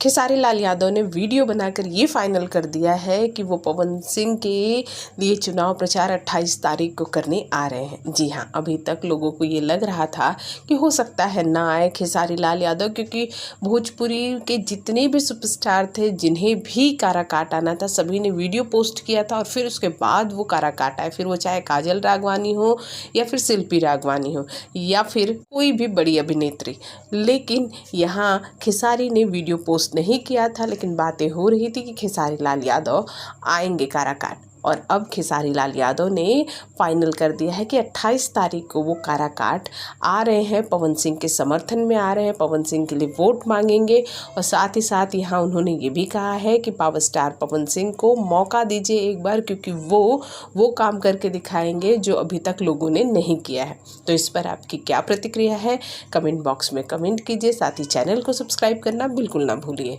खेसारी लाल यादव ने वीडियो बनाकर ये फाइनल कर दिया है कि वो पवन सिंह के लिए चुनाव प्रचार 28 तारीख को करने आ रहे हैं। जी हाँ, अभी तक लोगों को ये लग रहा था कि हो सकता है ना आए खेसारी लाल यादव, क्योंकि भोजपुरी के जितने भी सुपरस्टार थे जिन्हें भी काराकाट आना था सभी ने वीडियो पोस्ट किया था और फिर उसके बाद वो काराकाट आए, फिर वो चाहे काजल राघवानी हो या फिर शिल्पी राघवानी हो या फिर कोई भी बड़ी अभिनेत्री। लेकिन यहाँ खेसारी ने वीडियो पोस्ट नहीं किया था, लेकिन बातें हो रही थी कि खेसारी लाल यादव आएंगे काराकाट। और अब खेसारी लाल यादव ने फाइनल कर दिया है कि 28 तारीख को वो काराकाट आ रहे हैं, पवन सिंह के समर्थन में आ रहे हैं, पवन सिंह के लिए वोट मांगेंगे। और साथ ही साथ यहाँ उन्होंने ये भी कहा है कि पावर स्टार पवन सिंह को मौका दीजिए एक बार, क्योंकि वो काम करके दिखाएंगे जो अभी तक लोगों ने नहीं किया है। तो इस पर आपकी क्या प्रतिक्रिया है, कमेंट बॉक्स में कमेंट कीजिए। साथ ही चैनल को सब्सक्राइब करना बिल्कुल ना भूलिए।